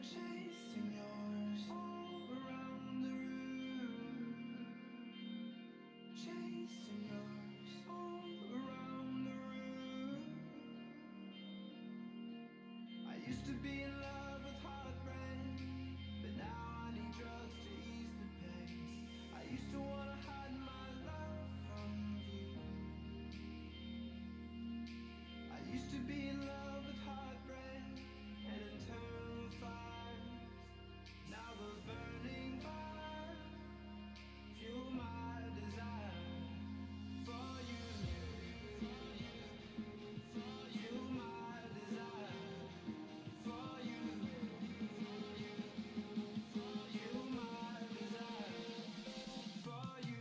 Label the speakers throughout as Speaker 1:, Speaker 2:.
Speaker 1: chasing yours all around the room, chasing yours all around the room. I used to be in love with heartbreak, but now I need drugs to ease the pain. I used to wanna hide my love from you. I used to be in love with heartbreak and internal fires. Now those burning fires fuel my desire for you. Fuel my desire for you. Fuel my desire for you.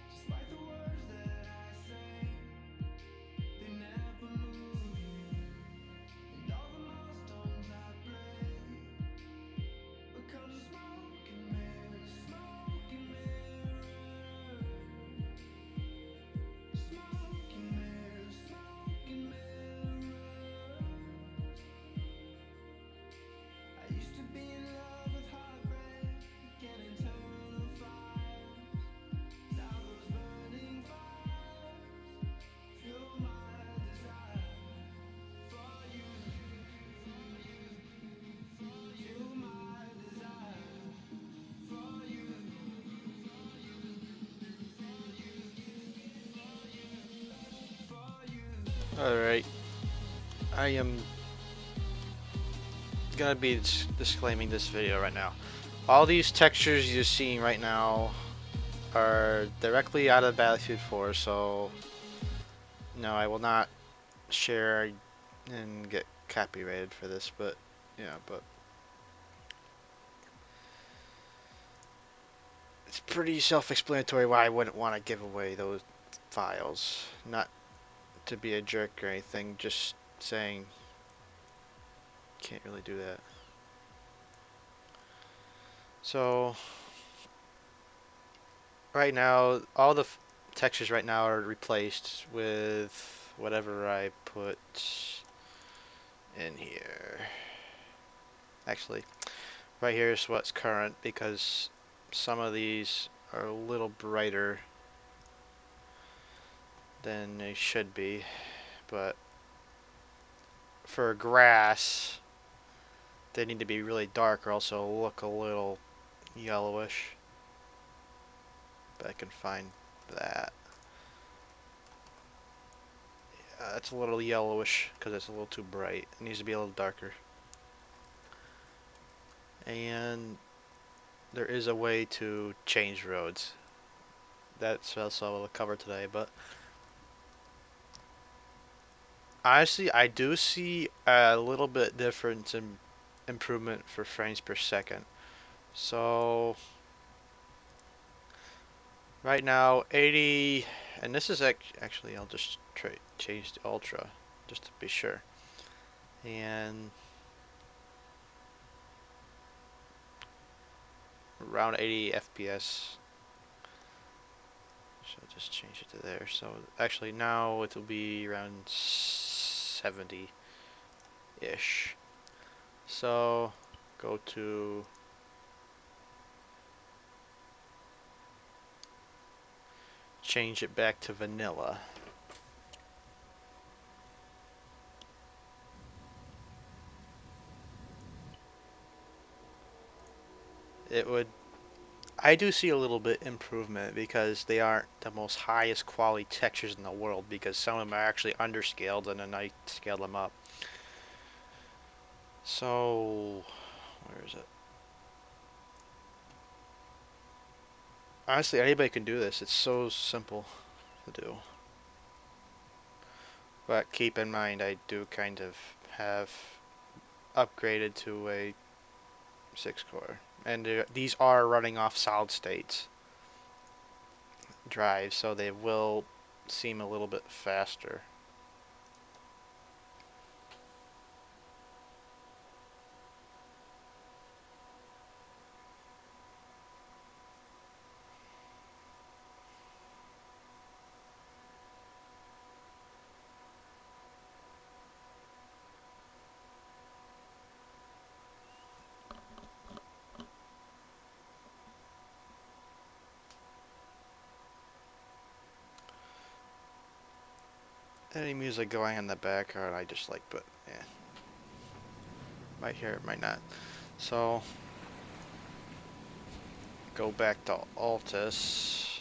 Speaker 1: Despite the words that I say, they never move you. And all the milestones I break become smoke and mirrors, smoke and mirrors, smoke and mirrors, smoke and mirrors. I used to be in love with heartbreak and internal fires. Now those burning fires fuel my desire for you. Fuel my desire for you. For you.
Speaker 2: Alright, I am gonna be disclaiming this video right now. All these textures you're seeing right now are directly out of Battlefield 4, so no, I will not share and get copyrighted for this, but yeah, but it's pretty self-explanatory why I wouldn't want to give away those files. Not to be a jerk or anything, just saying can't really do that. So right now, all the textures right now are replaced with whatever I put in here. Actually, right here is what's current because some of these are a little brighter than they should be, but for grass they need to be really dark or else they'll look a little yellowish. But I can find that. It's a little yellowish because it's a little too bright. It needs to be a little darker. And there is a way to change roads. That's also we'll cover today, but honestly, I do see a little bit difference in improvement for frames per second. So right now 80, and this is actually I'll just change to ultra just to be sure. And around 80 FPS. So I'll just change it to there. So actually now it will be around 70-ish. So go to change it back to vanilla. It would, I do see a little bit improvement because they aren't the most highest quality textures in the world because some of them are actually underscaled and then I scale them up. So where is it? Honestly, anybody can do this. It's so simple to do. But keep in mind, I do kind of have upgraded to a 6 core. And these are running off solid state drives, so they will seem a little bit faster. Any music going in the background I just like, but yeah. Might hear it, might not. So, go back to Altus.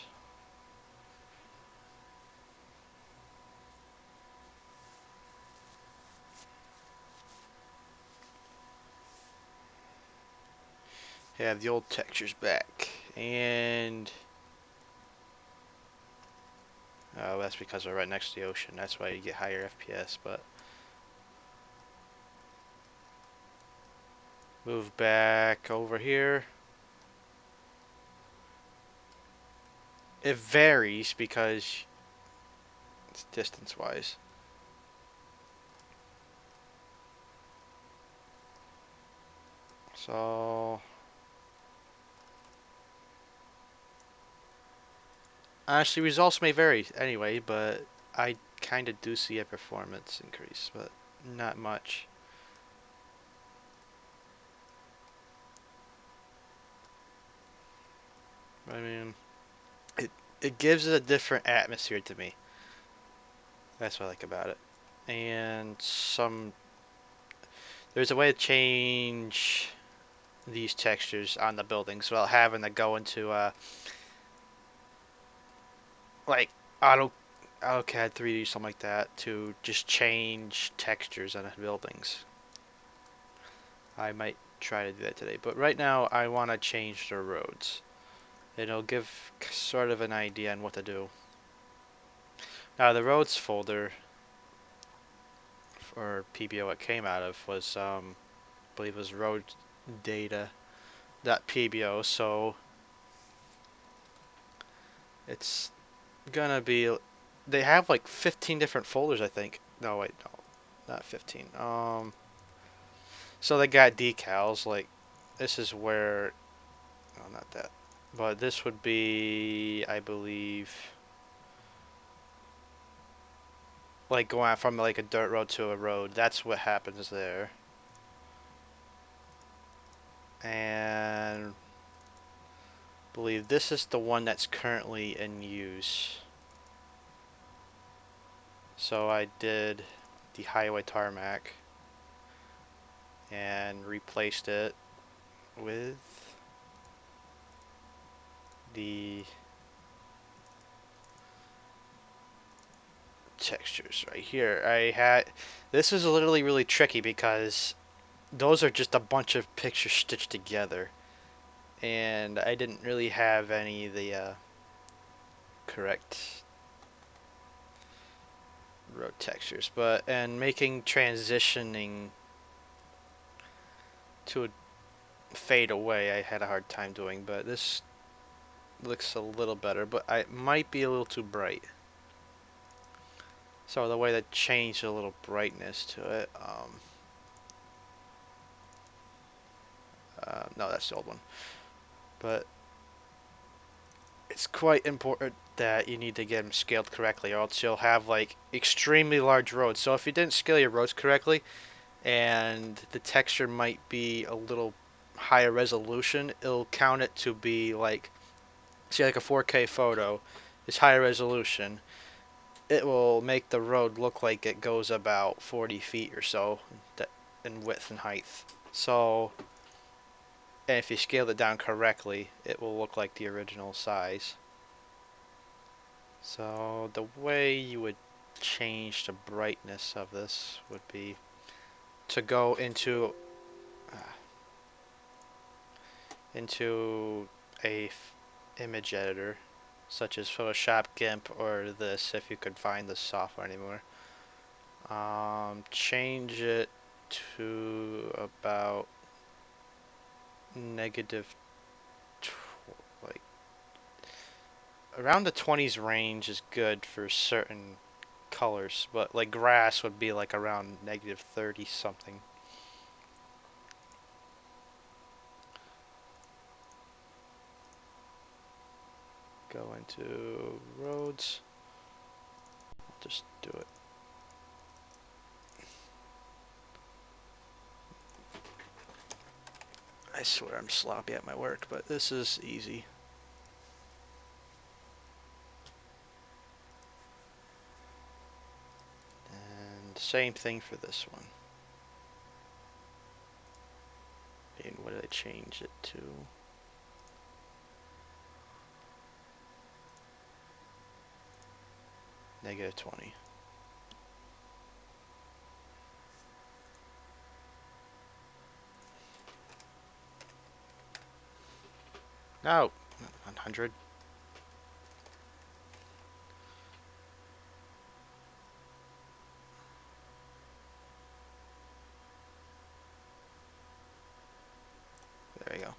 Speaker 2: Have the old textures back. And oh, that's because we're right next to the ocean. That's why you get higher FPS, but move back over here. It varies because it's distance-wise. So honestly, results may vary anyway, but I kind of do see a performance increase, but not much. I mean, it gives it a different atmosphere to me. That's what I like about it. And there's a way to change these textures on the buildings without having to go into like auto AutoCAD 3D something like that to just change textures on the buildings. I might try to do that today, but right now I want to change the roads. It'll give sort of an idea on what to do. Now the roads folder or PBO it came out of was I believe it was road data.pbo, so it's gonna be they have like 15 different folders I think. No wait, no. Not 15. So they got decals like this is where no, not that. But this would be I believe like going from like a dirt road to a road. That's what happens there. And I believe this is the one that's currently in use. So I did the highway tarmac and replaced it with the textures right here. This is literally really tricky because those are just a bunch of pictures stitched together, and I didn't really have any of the correct road textures. But and making transitioning to a fade away, I had a hard time doing. But this looks a little better, but I might be a little too bright. So the way to change a little brightness to it, no, that's the old one. But it's quite important that you need to get them scaled correctly, or else you'll have like extremely large roads. So if you didn't scale your roads correctly, and the texture might be a little higher resolution, it'll count it to be like, say, like a 4K photo is higher resolution. It will make the road look like it goes about 40 feet or so in width and height. So, and if you scale it down correctly, it will look like the original size. So the way you would change the brightness of this would be to go uh, into a image editor, such as Photoshop, GIMP, or this, if you could find this software anymore. Change it to about negative, like around the 20s range is good for certain colors, but like grass would be like around negative 30 something. Go into roads. I'll just do it. I swear I'm sloppy at my work, but this is easy. And same thing for this one. And what did I change it to? Negative 20. No, 100. There you go.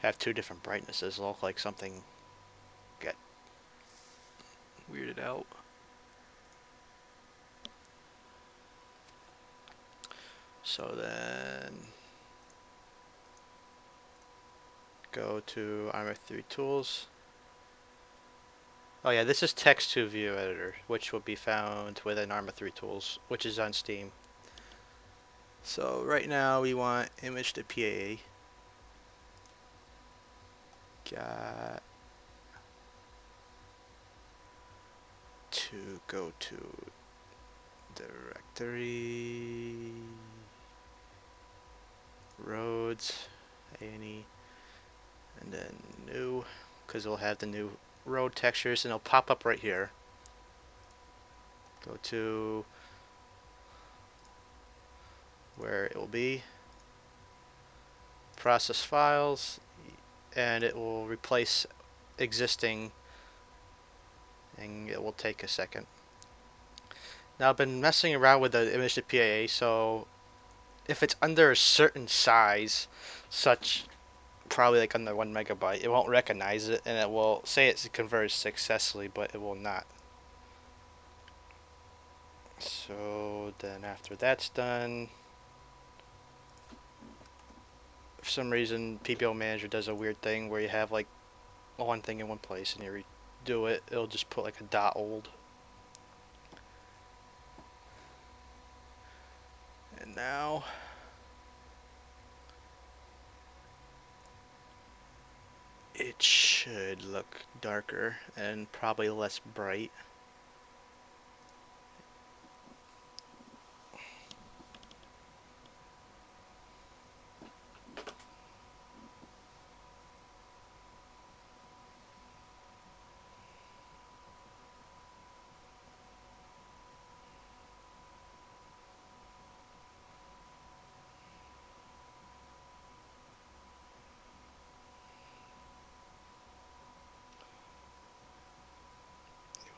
Speaker 2: Have two different brightnesses. It'll look like something got weirded out. So then go to Arma 3 Tools. Oh yeah, this is text to view editor, which will be found within Arma 3 Tools, which is on Steam. So right now we want image.pbo. Got to go to directory, roads, A&E, and then new, because it'll have the new road textures, and it'll pop up right here. Go to where it will be, process files, and it will replace existing, and it will take a second. Now I've been messing around with the image.paa, so if it's under a certain size, such probably like under 1 megabyte, it won't recognize it, and it will say it's converted successfully, but it will not. So then after that's done, for some reason PBO Manager does a weird thing where you have like one thing in one place and you redo it, it'll just put like a .old. And now it should look darker and probably less bright.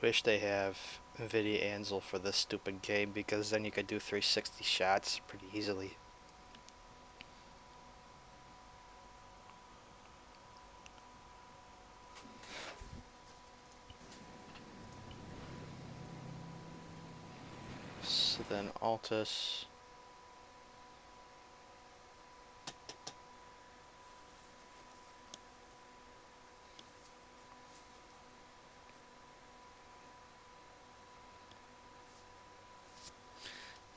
Speaker 2: Wish they have NVIDIA Ansel for this stupid game, because then you could do 360 shots pretty easily. So then Altus.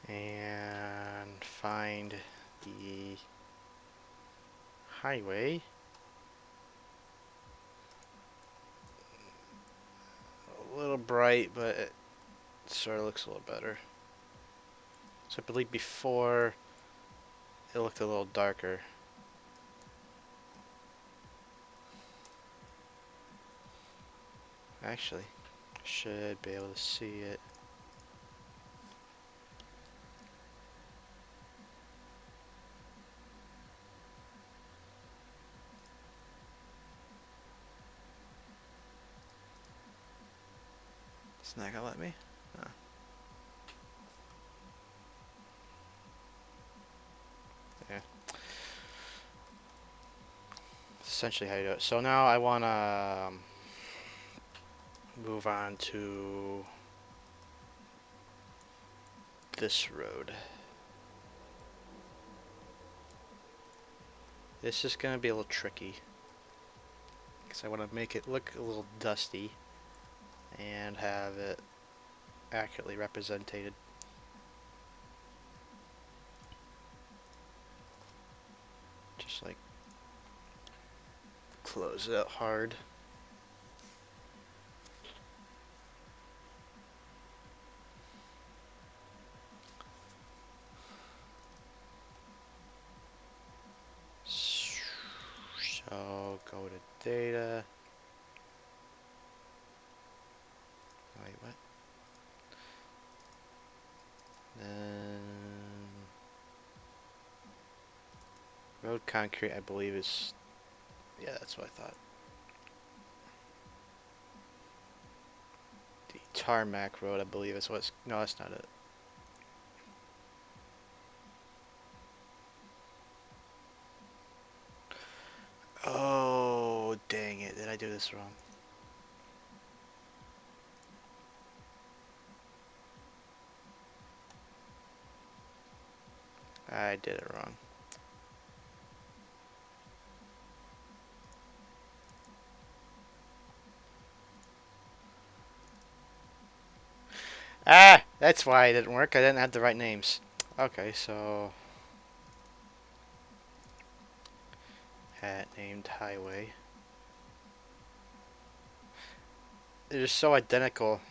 Speaker 2: And find the highway. A little bright, but it sort of looks a little better. So I believe before it looked a little darker. Actually, should be able to see it. It's not gonna let me? Oh. Yeah. Essentially how you do it. So now I want to move on to this road. This is going to be a little tricky because I want to make it look a little dusty and have it accurately represented. Just like close it out hard. So go to data. Wait, what? Then road concrete, I believe is, yeah, that's what I thought. The tarmac road, I believe is what's, no, that's not it. Oh, dang it, did I do this wrong? I did it wrong. Ah, that's why it didn't work. I didn't have the right names. Okay, so hat named highway. They're just so identical.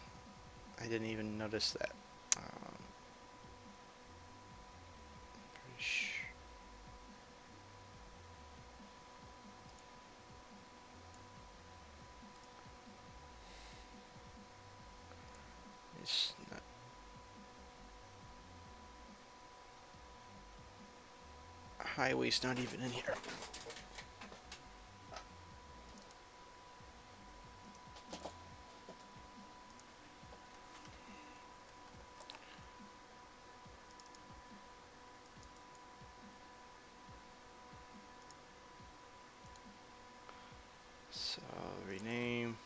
Speaker 2: I didn't even notice that. Um, it's not, highway's not even in here. So rename.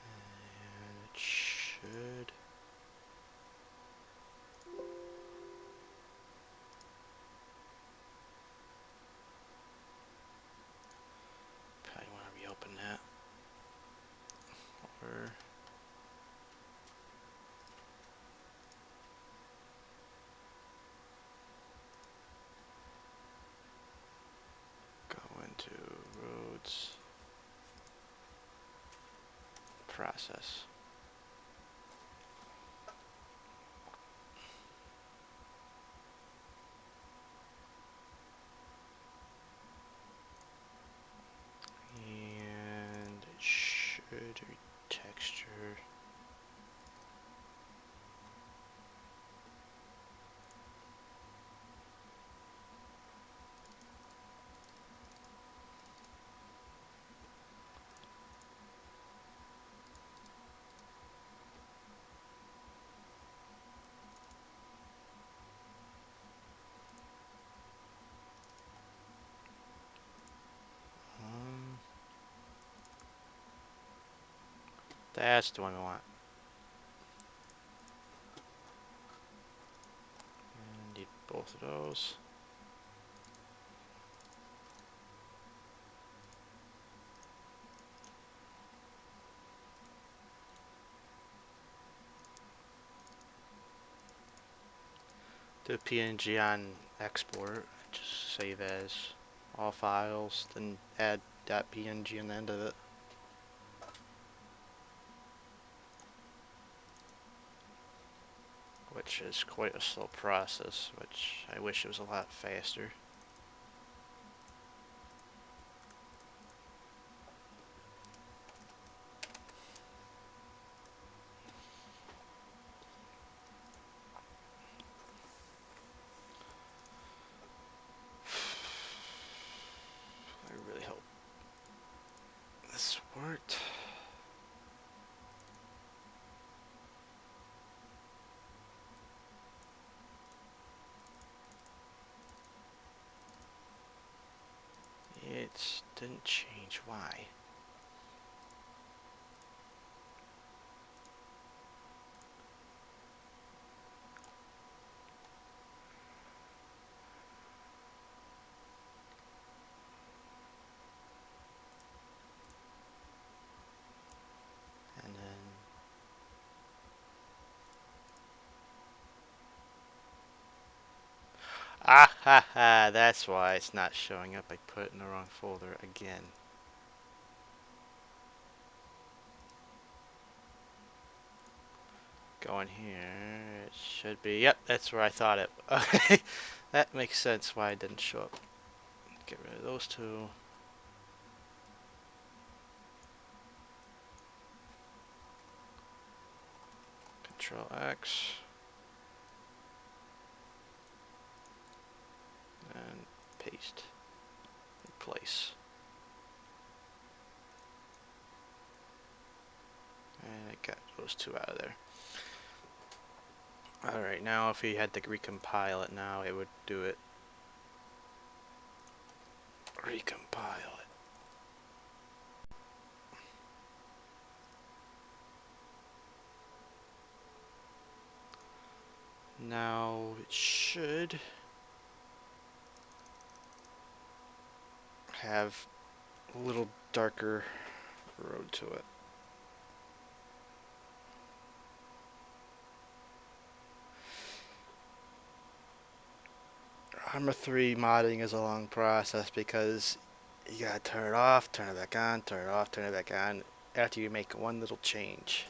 Speaker 2: And it should. Probably want to reopen that. Or go into roads. Process. And it should retexture. That's the one we want. And need both of those. Do PNG on export. Just save as all files, then add .png on the end of it. Which is quite a slow process, which I wish it was a lot faster. didn't change. Why? And then ah ha ha, that's why it's not showing up. I put it in the wrong folder again. Go in here. It should be. Yep, that's where I thought it. Okay, that makes sense why it didn't show up. Get rid of those two. Control X. And paste. Replace. And I got those two out of there. Alright, now if we had to recompile it now, it would do it. Recompile it. Now it should have a little darker road to it. Arma 3 modding is a long process because you gotta turn it off, turn it back on, turn it off, turn it back on after you make one little change.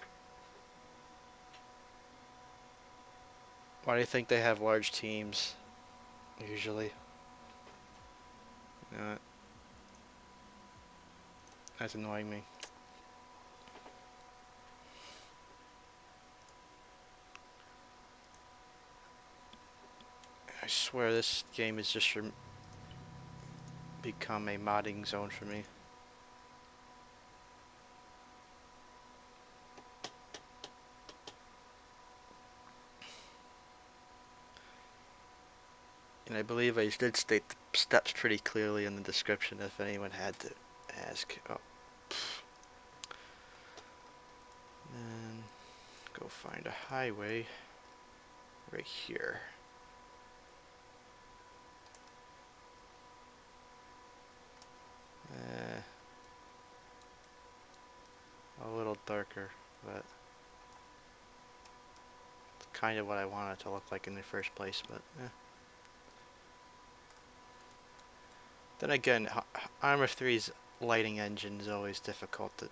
Speaker 2: Why do you think they have large teams usually? You know, that's annoying me. I swear this game is just become a modding zone for me. And I believe I did state the steps pretty clearly in the description if anyone had to ask. Oh. And go find a highway right here. A little darker, but it's kind of what I wanted it to look like in the first place, but Then again, Arma 3's lighting engine is always difficult to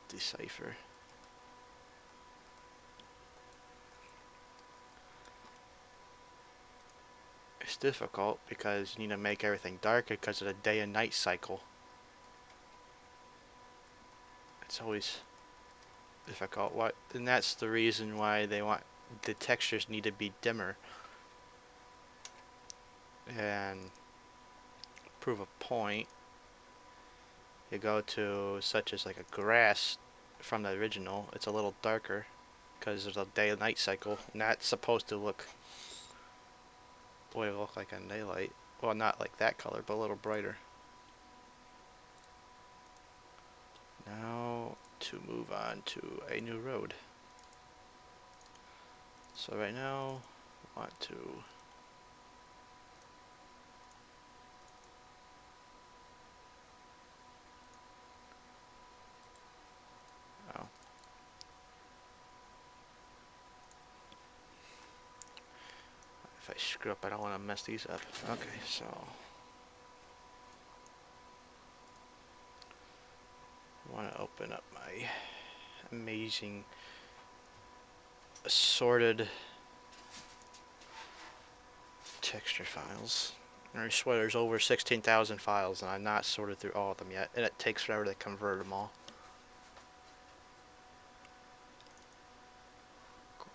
Speaker 2: decipher. It's difficult because you need to make everything darker because of the day and night cycle. It's always difficult. And that's the reason why they want the textures need to be dimmer. And prove a point, you go to such as like a grass from the original, it's a little darker because of the day and night cycle, and that's supposed to look what it look like on daylight. Well, not like that color, but a little brighter. Now to move on to a new road. So right now I want to oh, if I screw up I don't want to mess these up. Okay, so I want to open up my amazing assorted texture files. I swear there's over 16,000 files and I've not sorted through all of them yet, and it takes forever to convert them all.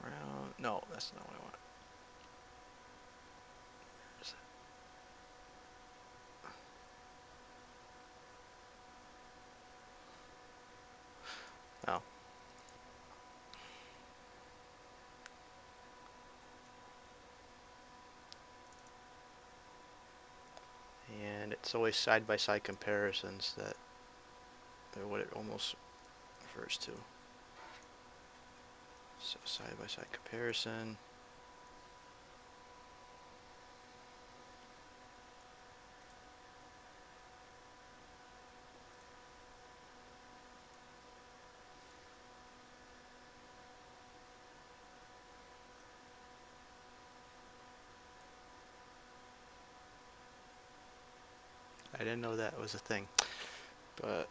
Speaker 2: Ground, no, that's not what I want. Oh. And It's always side-by-side comparisons that are what it almost refers to. So side-by-side comparison. I didn't know that was a thing, but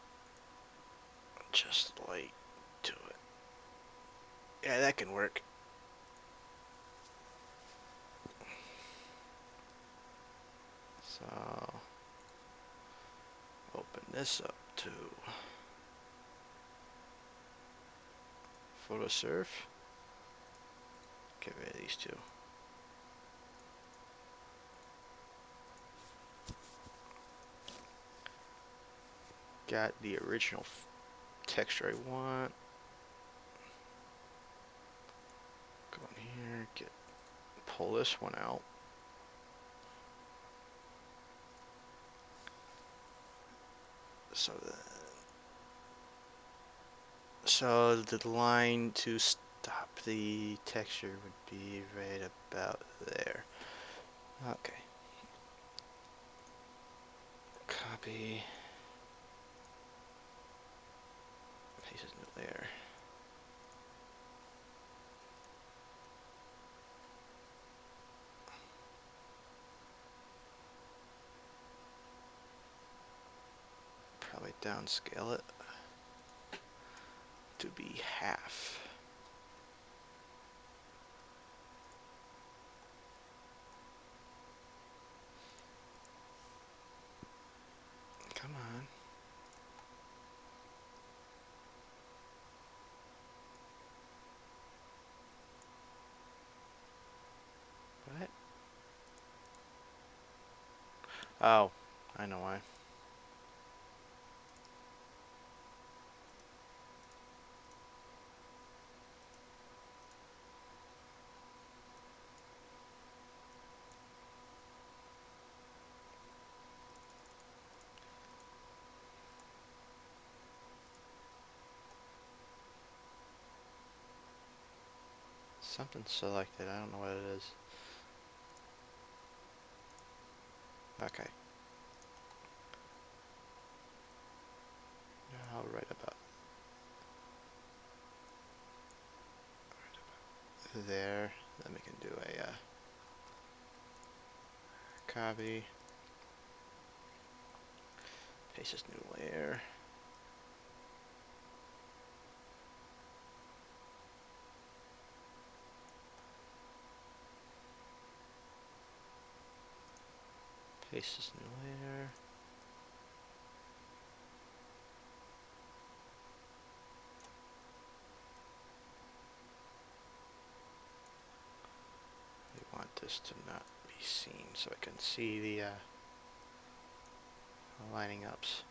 Speaker 2: just light to it. Yeah, that can work. So open this up to PhotoSurf. Get rid of these two. Got the original texture I want. Go in here, pull this one out. So the line to stop the texture would be right about there. Okay. Copy. Paste this new layer. Probably downscale it to be half. Come on. What? Oh, I know why. Something selected. I don't know what it is. Okay. Now right about there. Then we can do a copy. Paste this new layer. Paste this new layer. We want this to not be seen so I can see the lining ups.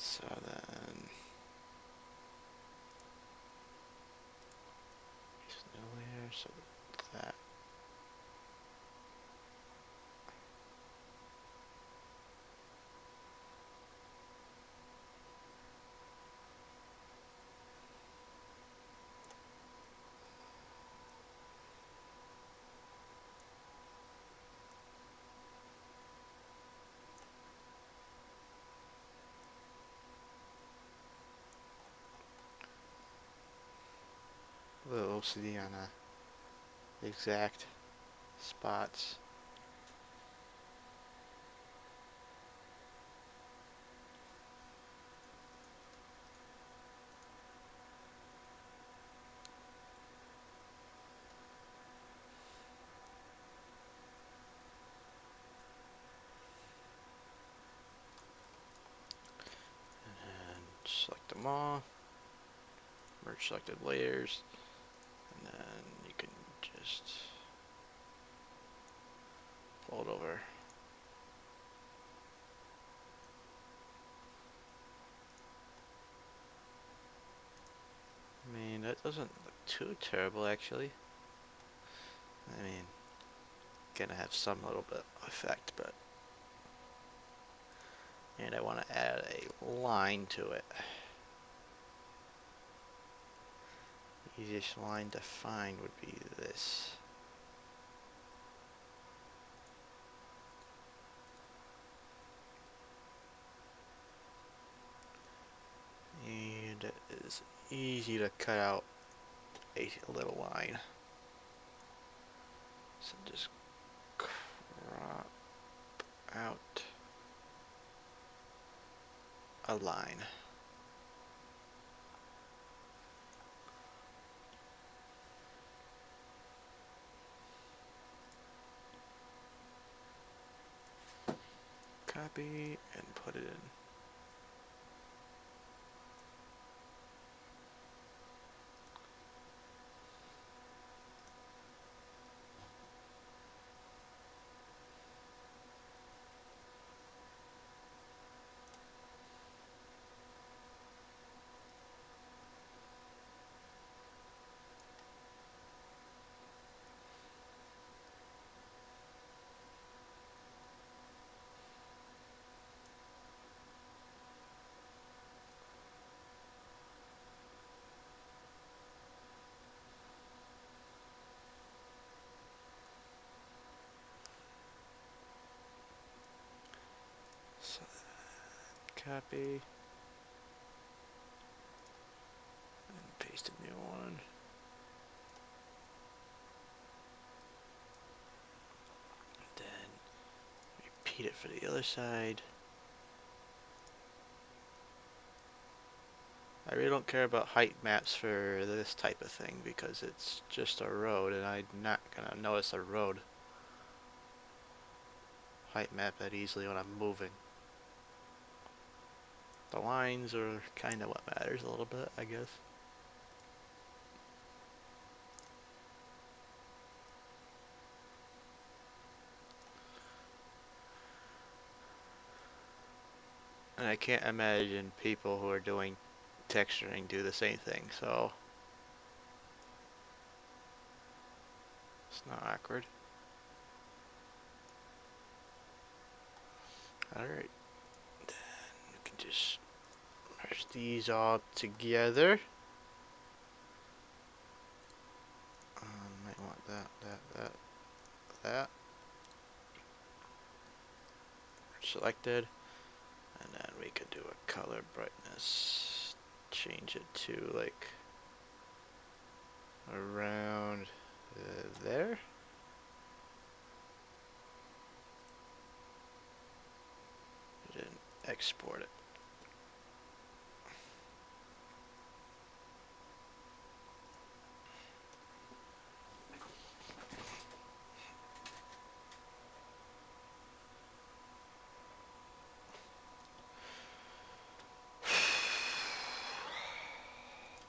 Speaker 2: So then, paste new layer so that. A little OCD on the exact spots. select them all, merge selected layers, and then you can just pull it over. I mean, that doesn't look too terrible actually. I mean, gonna have some little bit of effect, but and I want to add a line to it. Easiest line to find would be this. And it is easy to cut out a little line. So just crop out a line. Copy and put it in. So copy and paste a new one. Then repeat it for the other side. I really don't care about height maps for this type of thing because it's just a road and I'm not gonna notice a road height map that easily when I'm moving. The lines are kind of what matters a little bit, I guess. And I can't imagine people who are doing texturing do the same thing, so it's not awkward. Alright, then we can just merge these all together. Might want that. Selected. And then we could do a color brightness. Change it to like around there. Then export it.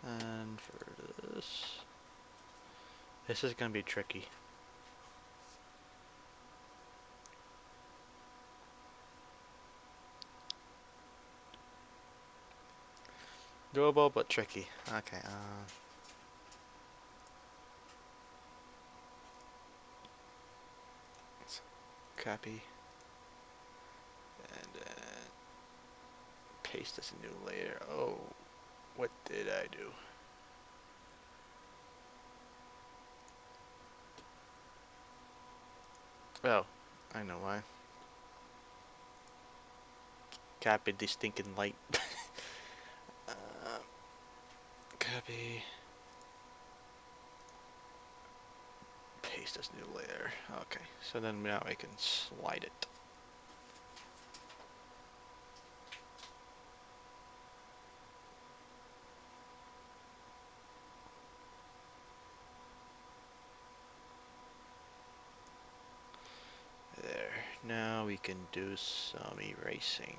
Speaker 2: And for this is gonna be tricky. Doable but tricky. Okay. Let's copy and then paste this new layer. Oh, what did I do? Oh, I know why. Copy the stinking light. Copy. Paste this new layer. Okay, so then now I can slide it. There. Now we can do some erasing.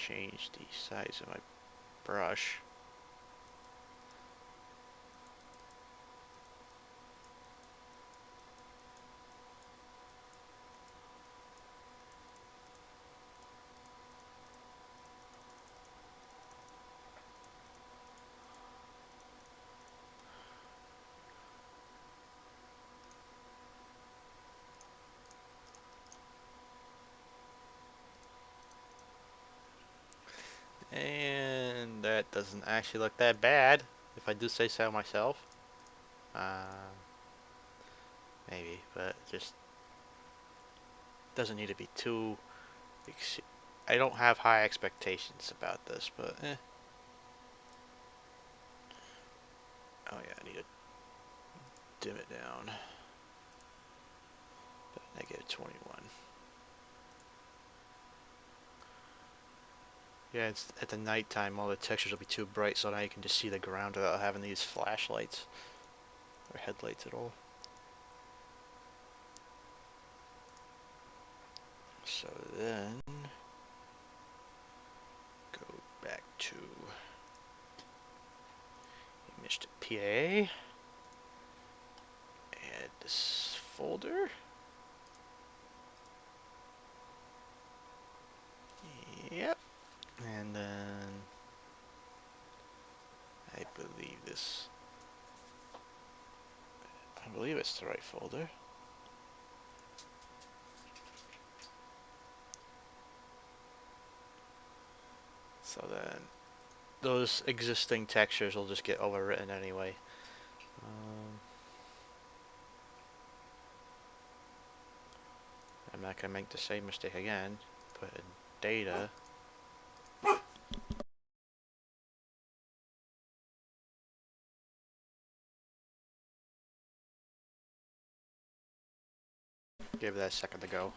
Speaker 2: change the size of my brush. And that doesn't actually look that bad, if I do say so myself. Maybe, but just doesn't need to be too. I don't have high expectations about this, but eh. Oh yeah, I need to dim it down. -21. Yeah, it's at the nighttime. All the textures will be too bright, so now you can just see the ground without having these flashlights or headlights at all. So then, go back to image.pba, add this folder. Yep, and then I believe it's the right folder. So then those existing textures will just get overwritten anyway. I'm not going to make the same mistake again. Put in data. Give that a second to go.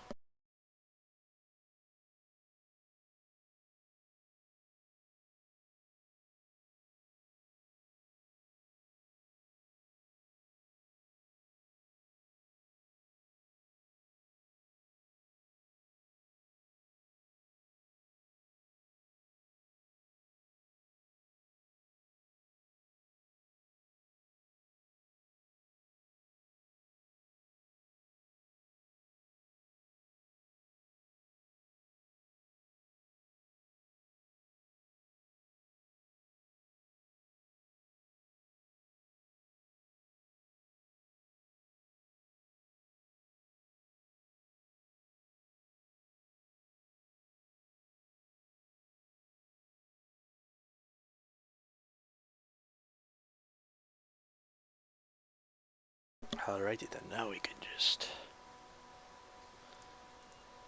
Speaker 2: Alrighty then, now we can just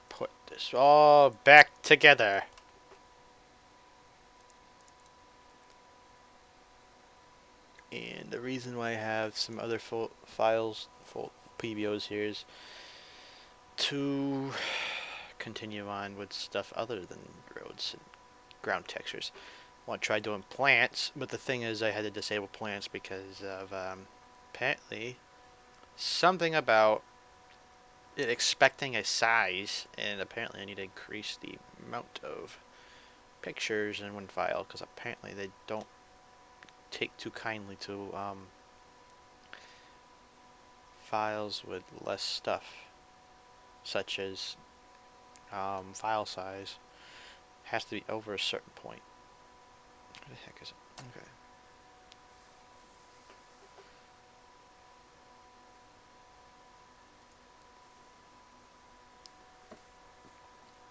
Speaker 2: put this all back together. And the reason why I have some other files, pbos here, is to continue on with stuff other than roads and ground textures. I want to try doing plants, but the thing is I had to disable plants because of apparently something about it expecting a size, and apparently I need to increase the amount of pictures in one file because apparently they don't take too kindly to files with less stuff, such as file size has to be over a certain point. What the heck is it? Okay.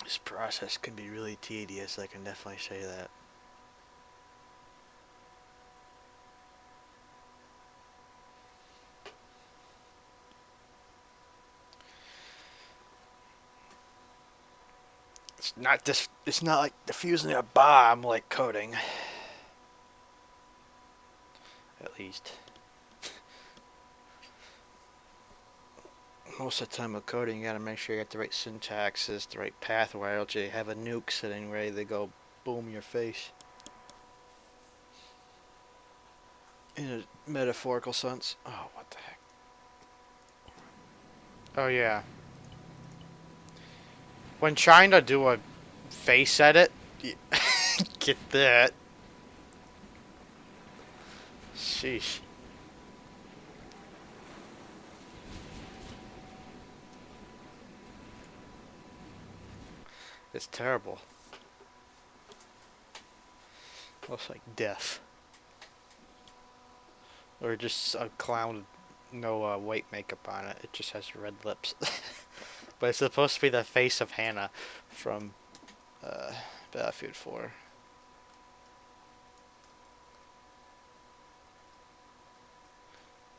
Speaker 2: This process can be really tedious, I can definitely say that. It's not like diffusing a bomb like coding. At least. Most of the time with coding, you gotta make sure you got the right syntaxes, the right pathway, else you have a nuke sitting ready to go boom your face. In a metaphorical sense. Oh, what the heck. Oh, yeah. When trying to do a face edit, Get that. Sheesh. It's terrible. Looks like death. Or just a clown with no white makeup on it. It just has red lips. But it's supposed to be the face of Hannah from uh, Battlefield 4.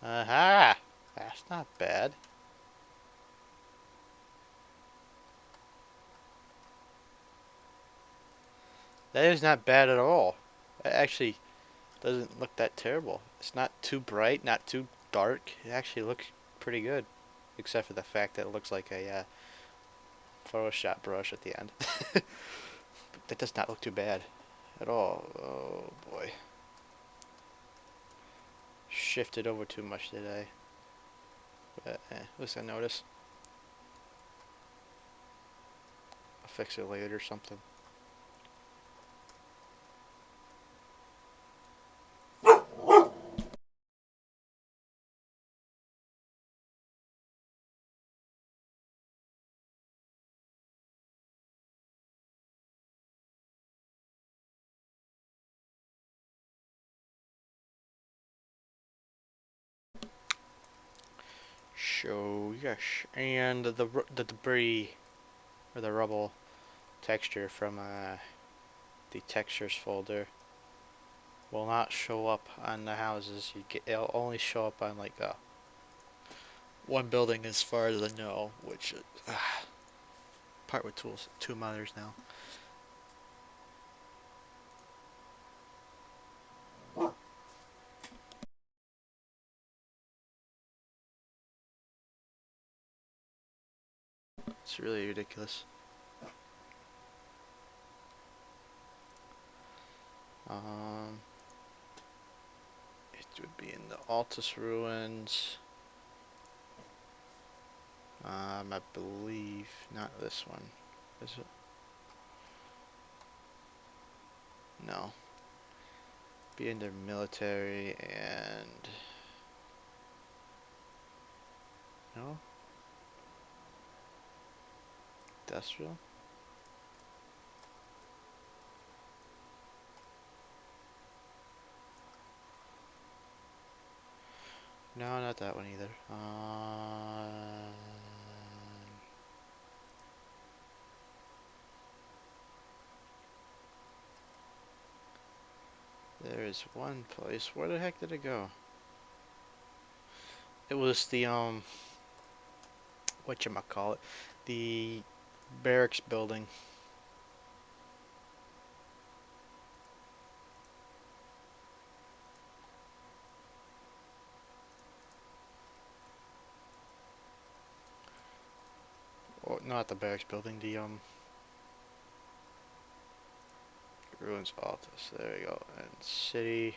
Speaker 2: Aha! That's not bad. That is not bad at all. It actually doesn't look that terrible. It's not too bright, not too dark. It actually looks pretty good. Except for the fact that it looks like a Photoshop brush at the end. But that does not look too bad at all. Oh boy. Shifted over too much today. But at least I notice. I'll fix it later or something. Show yes, and the debris or the rubble texture from the textures folder will not show up on the houses. It'll only show up on like one building as far as I know, which is part with two mothers now. It's really ridiculous. Um, it would be in the Altus ruins. I believe not this one. Is it? No. Be in their military and no industrial. No, not that one either. There is one place. Where the heck did it go? It was the whatchamacallit, the barracks building. Oh, not the barracks building. The ruins Altus. There we go. And city,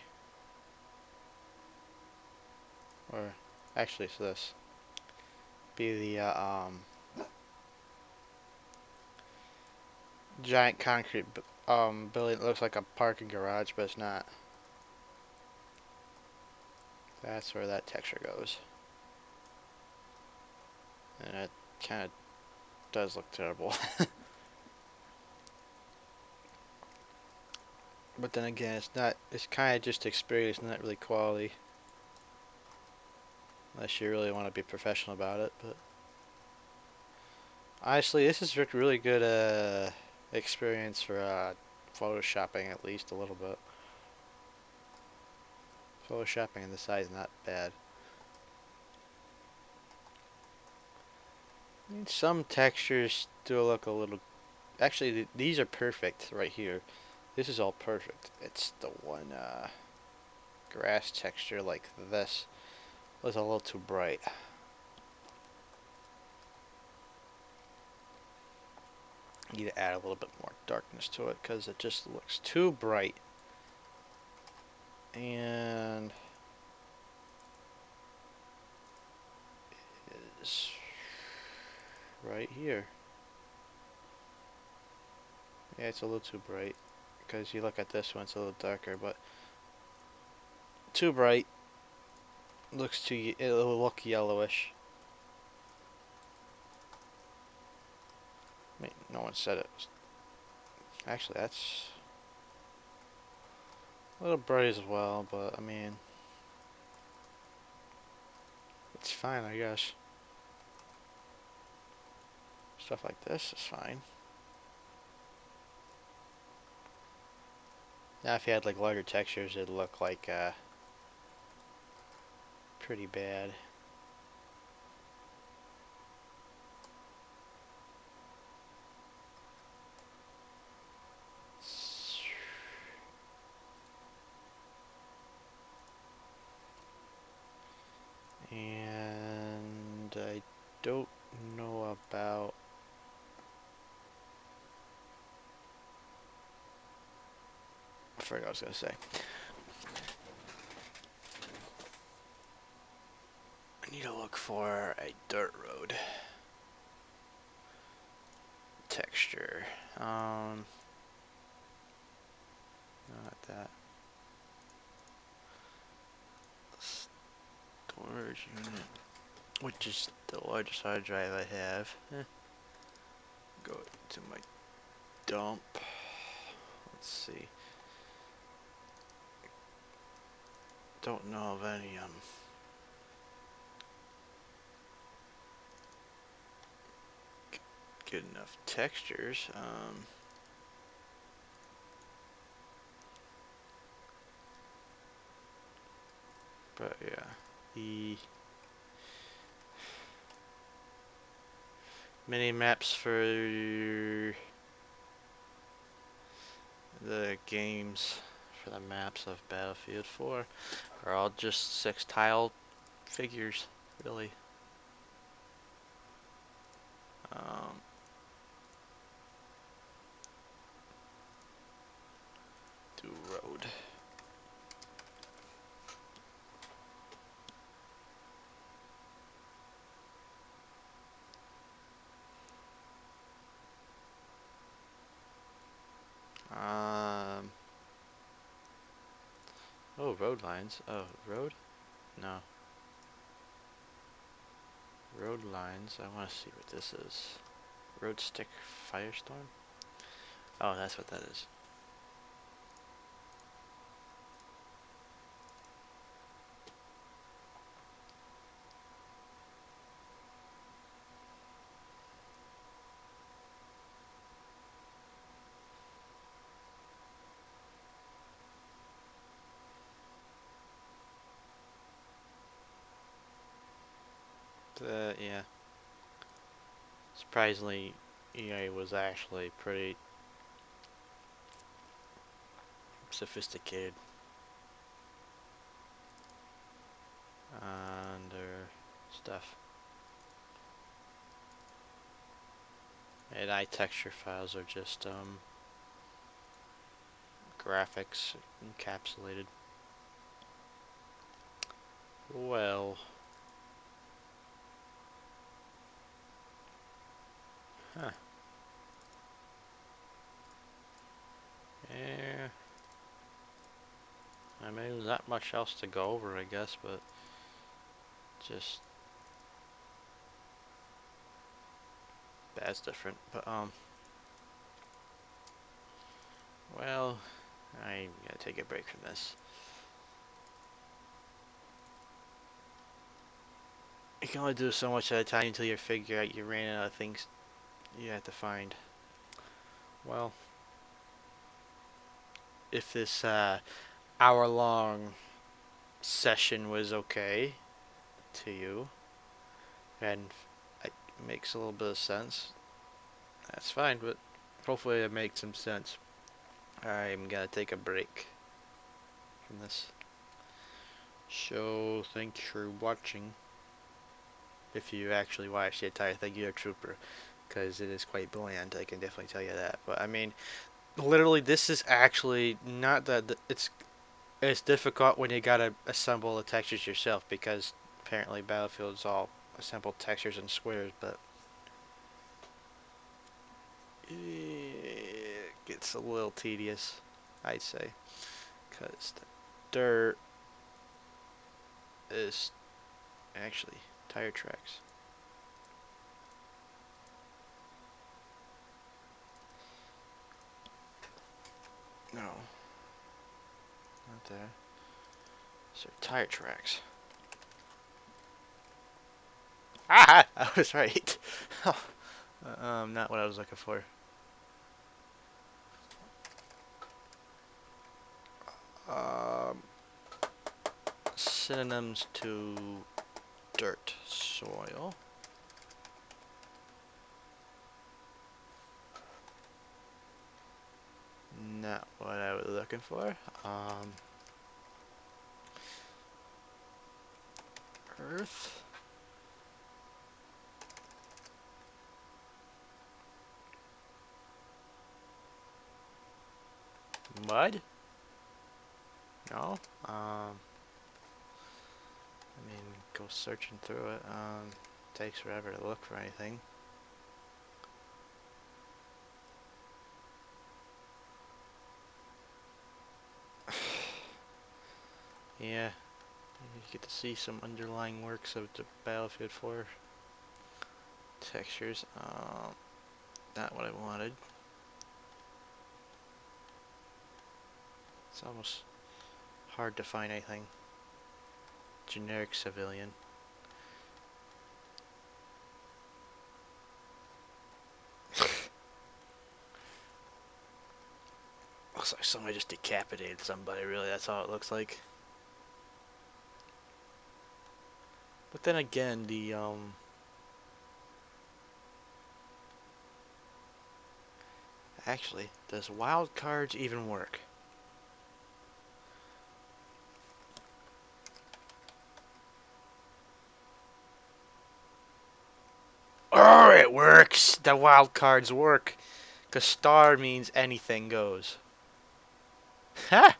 Speaker 2: or actually, it's this. Be the giant concrete building that looks like a parking garage, but it's not. That's where that texture goes. And it kind of does look terrible. But then again, it's not. It's kind of just experience, not really quality. Unless you really want to be professional about it. But honestly, this is a really good experience for photoshopping, at least a little bit. Photoshopping on the side is not bad. I mean, some textures do look a little. Actually, these are perfect right here. This is all perfect. It's the one grass texture like this was a little too bright. Need to add a little bit more darkness to it because it just looks too bright. And it is right here. Yeah, it's a little too bright. because you look at this one, it's a little darker, but too bright. Looks too. It'll look yellowish. Wait, no one said it. Actually, that's a little bright as well, but I mean, it's fine, I guess. Stuff like this is fine. Now, if you had like larger textures, it'd look like pretty bad. And I don't know about. I forgot what I was gonna say. I need to look for a dirt road texture. Not that. Storage unit, which is the largest hard drive I have. Go to my dump. Let's see. Don't know of any good enough textures. But yeah, the mini maps for the games, for the maps of Battlefield 4 are all just 6 tile figures, really. Do road. Oh, road lines. Oh, road? No. Road lines. I want to see what this is. Road stick firestorm? Oh, that's what that is. Yeah. Surprisingly, EA was actually pretty sophisticated on their stuff. And texture files are just graphics encapsulated. Well, huh. Yeah. I mean, there's not much else to go over, I guess, but just that's different. But well, I gotta take a break from this. You can only do so much at a time until you figure out you ran out of things you have to find. Well, if this hour-long session was okay to you, and it makes a little bit of sense, that's fine, but hopefully it makes some sense. I'm gonna take a break from this show. Thanks for watching. If you actually watched the entire thing, you're a trooper, because it is quite bland, I can definitely tell you that. But I mean, literally, this is actually not that it's difficult when you gotta assemble the textures yourself, because apparently Battlefield's all assembled textures and squares, but it gets a little tedious. I'd say, because the dirt is actually tire tracks. No, not there. So tire tracks. Ah, I was right. Not what I was looking for. Um, Synonyms to dirt, soil. Not what I was looking for. Earth. Mud? No. I mean, go searching through it. Takes forever to look for anything. Yeah, you get to see some underlying works of the Battlefield 4 textures. Not what I wanted. It's almost hard to find anything. Generic civilian. Looks like somebody just decapitated somebody, really. That's all it looks like. But then again, actually, does wild cards even work? Oh, it works! The wild cards work. Because star means anything goes. Ha!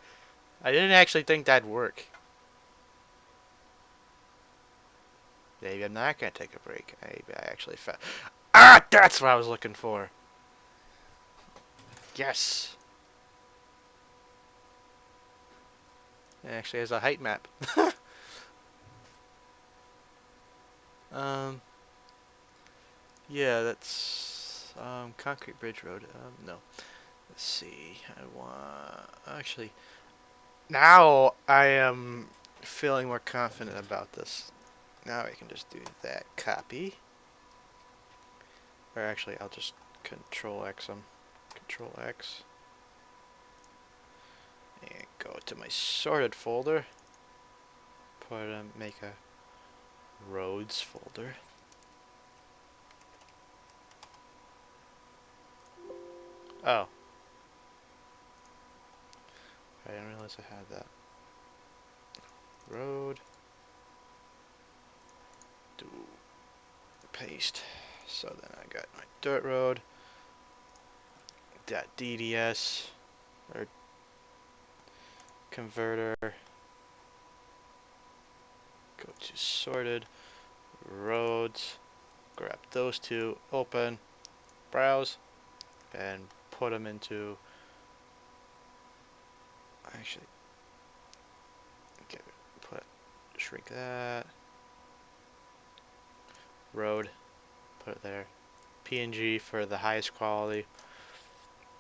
Speaker 2: I didn't actually think that'd work. Maybe I'm not gonna take a break. Maybe I actually found. Ah! That's what I was looking for! Yes! It actually has a height map. um. Yeah, that's. Concrete Bridge Road. No. Let's see. I want. Actually. Now I am feeling more confident about this. Now I can just do that copy. Or actually, I'll just Control X them. Control X. And go to my sorted folder. Make a roads folder. Oh. I didn't realize I had that. Road. Do paste. So then I got my dirt road. .dds. Or converter. Go to sorted. Roads. Grab those two. Open. Browse. And put them into. Actually. Shrink that. Road. Put it there. PNG for the highest quality.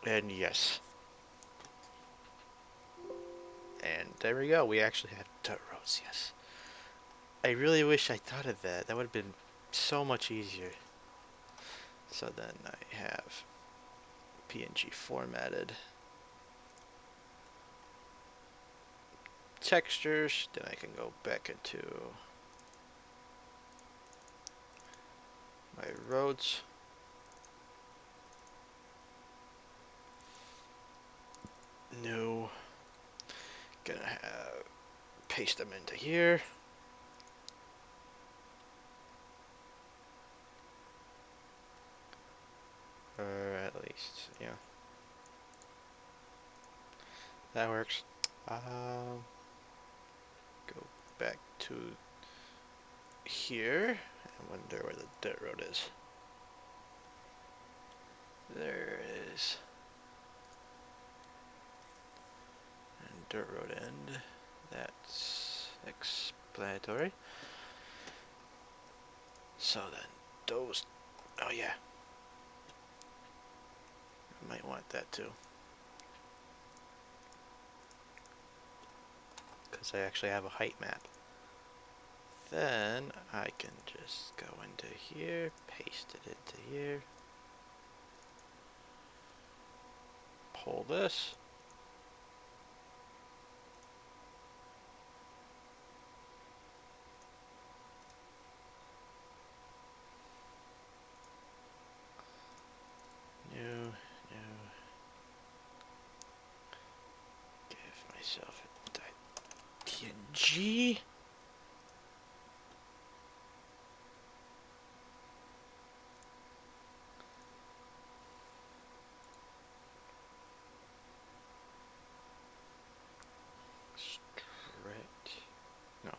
Speaker 2: And yes. And there we go. We actually had dirt roads, yes. I really wish I thought of that. That would have been so much easier. So then I have PNG formatted. Textures. Then I can go back into my roads. New. Gonna have paste them into here. Or at least, yeah. That works. Go back to here. I wonder where the dirt road is. There it is. dirt road end. That's explanatory. So then those, oh yeah, I might want that too. Because I actually have a height map. Then I can just go into here, paste it into here, pull this. New, give myself a TNG. Stretch. No.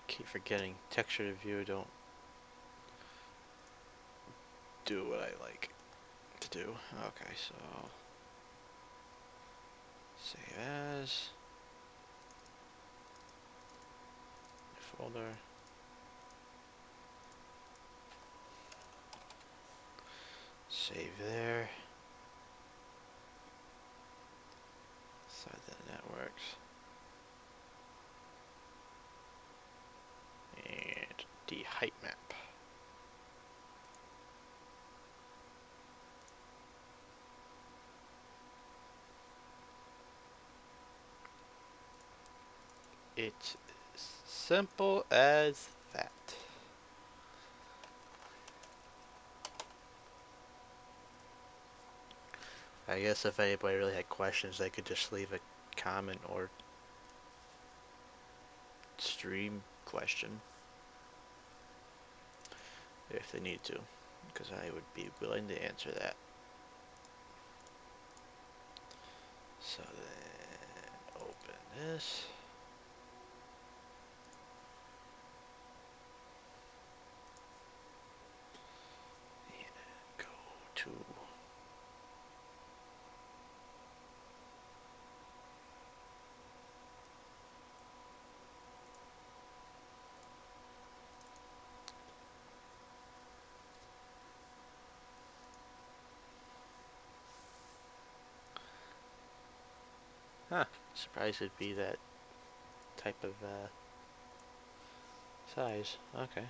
Speaker 2: Keep forgetting texture to view don't do what I like to do. Okay, so save as folder. Save there. So then that works. And the height map. It's simple as that. I guess if anybody really had questions, they could just leave a comment or stream question if they need to, because I would be willing to answer that. So then open this. And go to huh. Surprised it'd be that type of size. Okay.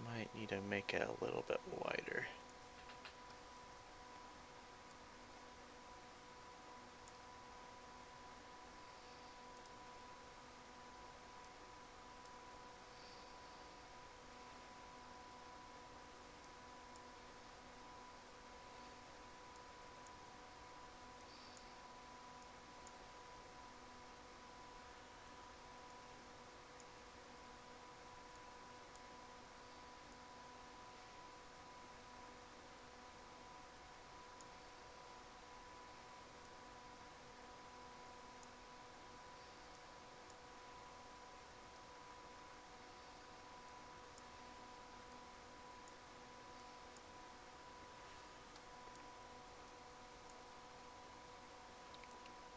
Speaker 2: Might need to make it a little bit wider.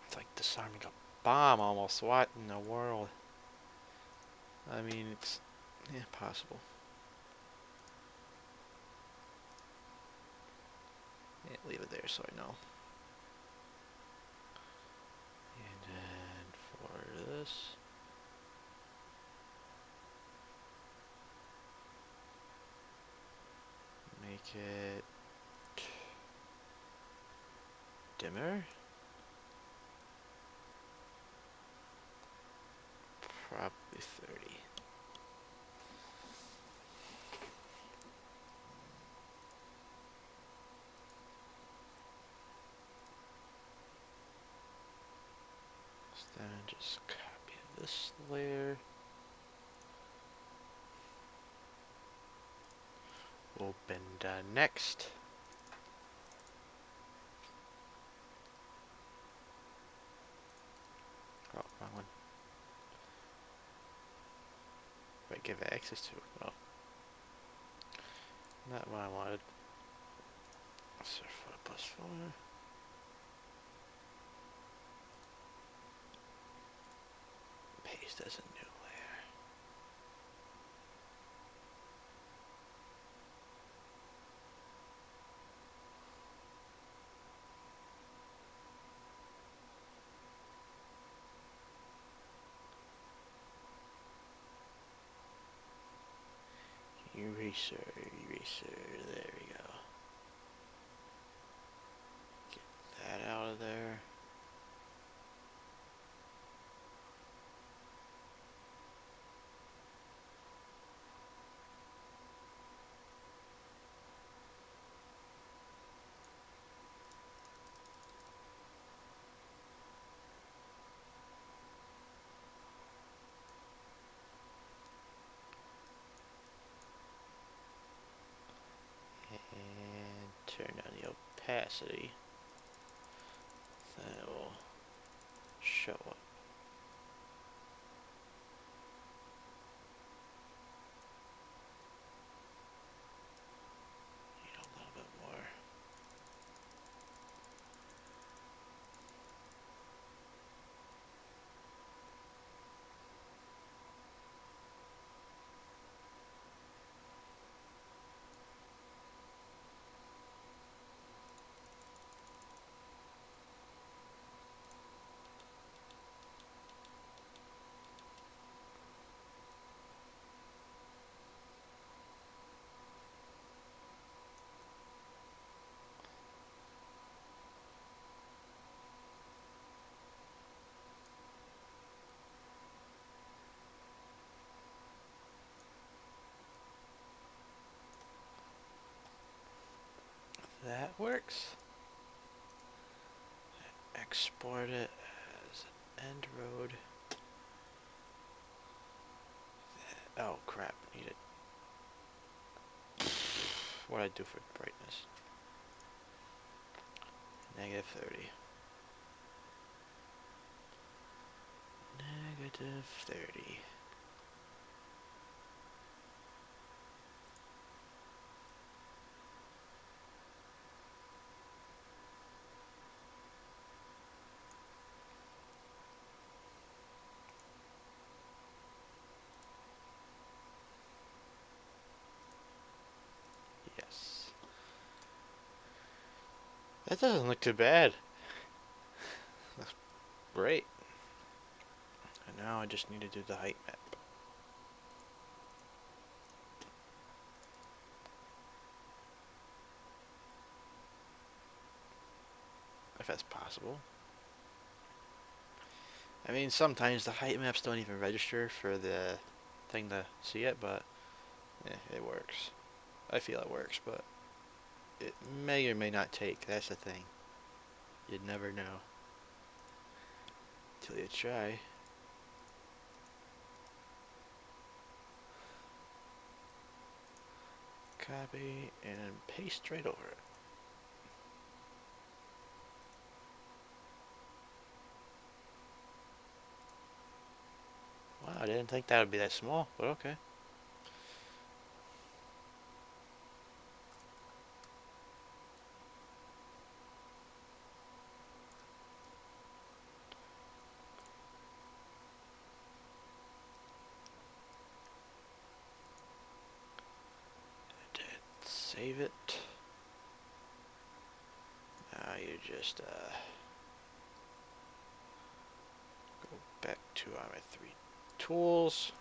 Speaker 2: It's like disarming a bomb almost. What in the world? I mean, it's possible. Yeah, leave it there so I know. And then for this, make it dimmer. Probably 30. So then just copy this layer. Open the next. can't give access to. Well, not what I wanted. So 4 plus 4. Paste as a new layer. Eraser, there we go. Get that out of there. And turn on the opacity. Then it will show up. Need a little bit more. That works. Export it as an end road. Oh crap, need it. What did I do for brightness? Negative 30. Negative 30. Yes. That doesn't look too bad. Looks great. And now I just need to do the height map. If that's possible. I mean, sometimes the height maps don't even register for the thing to see it, but it works. I feel it works, but it may or may not take. That's the thing. You'd never know till you try. Copy and paste right over it. Wow, I didn't think that would be that small, but okay. I did save it. Now you just go back to Arma 3 tools.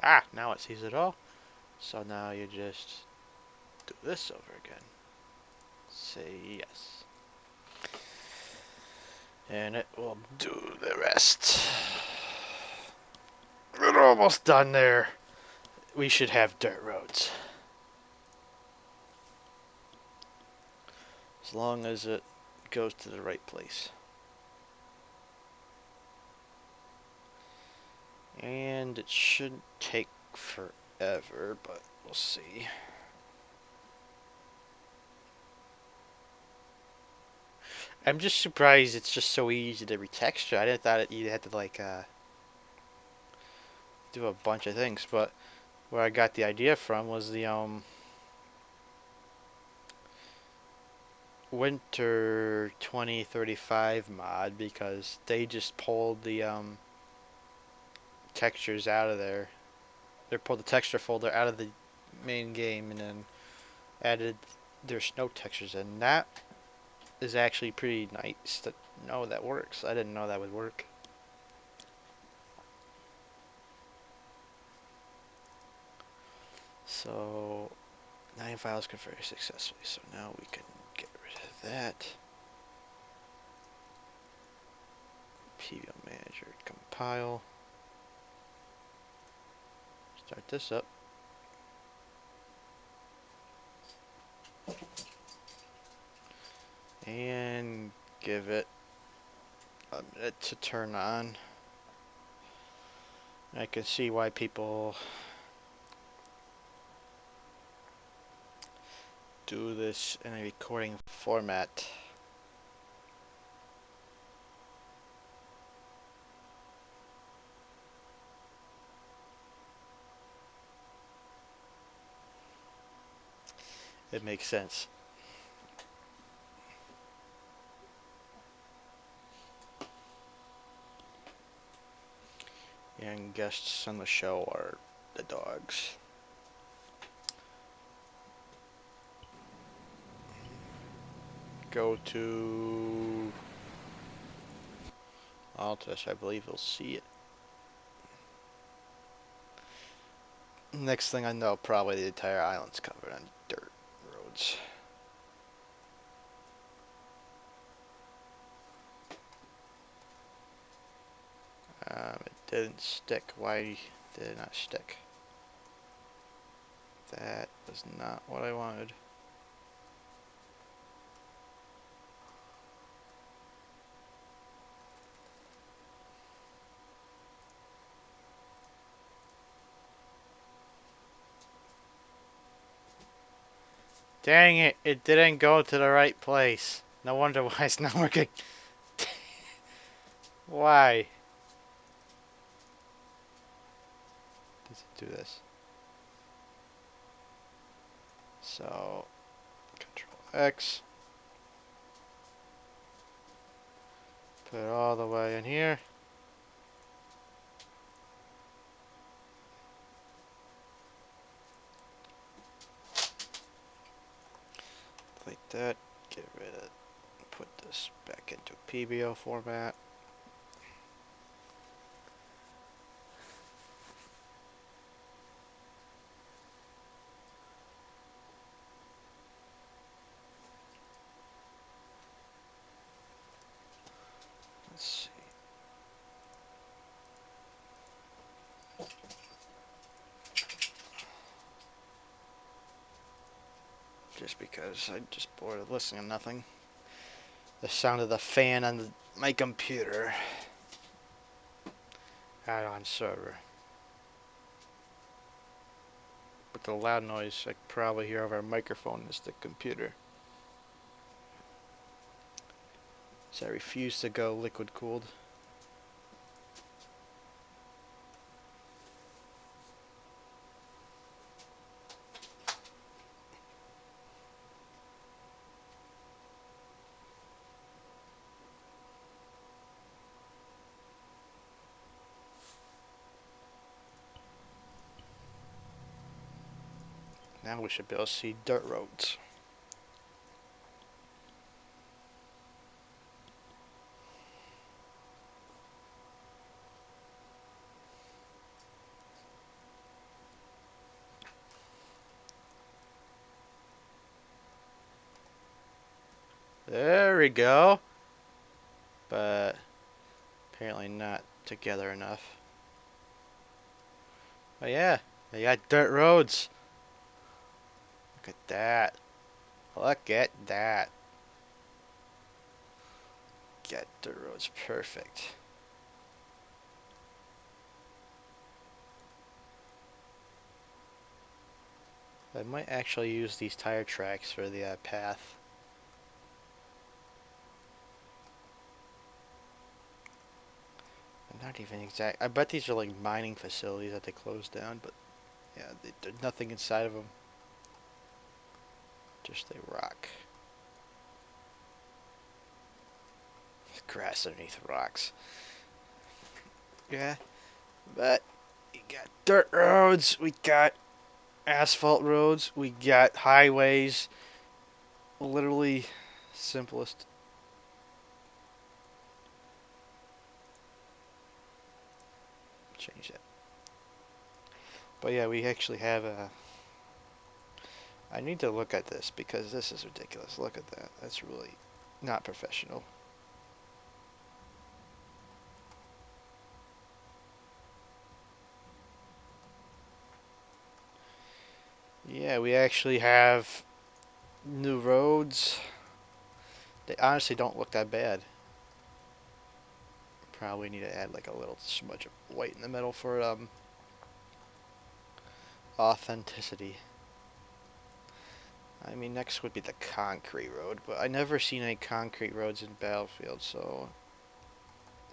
Speaker 2: Ah, now it sees it all. So now you just do this over again. Say yes. And it will do the rest. We're almost done there. We should have dirt roads. As long as it goes to the right place. And it shouldn't take forever, but we'll see. I'm just surprised it's just so easy to retexture. I didn't thought you had to like do a bunch of things, but where I got the idea from was the Winter 2035 mod, because they just pulled the textures out of there. They pulled the texture folder out of the main game and then added their snow textures, and that is actually pretty nice to know that works. I didn't know that would work. So 9 files converted successfully. So now we can get rid of that. pbos manager, compile. Start this up. And give it a minute to turn on. I can see why people do this in a recording format. It makes sense. And guests on the show are the dogs. Go to Altus, I believe you'll see it. Next thing I know, probably the entire island's covered on dirt roads. It didn't stick. Why did it not stick? That was not what I wanted. Dang it, it didn't go to the right place. No wonder why it's not working. Why does it do this? So, Control X. Put it all the way in here. Like that. Get rid of it. Put this back into PBO format. Let's see. Just because I'm just bored of listening to nothing. The sound of the fan on my computer. Add-on server. But the loud noise I could probably hear over a microphone is the computer. So I refuse to go liquid cooled. Now we should be able to see dirt roads. There we go. But apparently not together enough. Oh yeah, they got dirt roads. Look at that. Look at that. Get dirt roads perfect. I might actually use these tire tracks for the path. Not even exact. I bet these are like mining facilities that they closed down, but yeah, there's nothing inside of them. Just a rock. Grass underneath rocks. Yeah, but we got dirt roads, we got asphalt roads, we got highways. Literally simplest. Change that. But yeah, we actually have a. I need to look at this because this is ridiculous. Look at that. That's really not professional. Yeah, we actually have new roads. They honestly don't look that bad. Probably need to add like a little smudge of white in the middle for authenticity. I mean, next would be the concrete road, but I never seen any concrete roads in Battlefield, so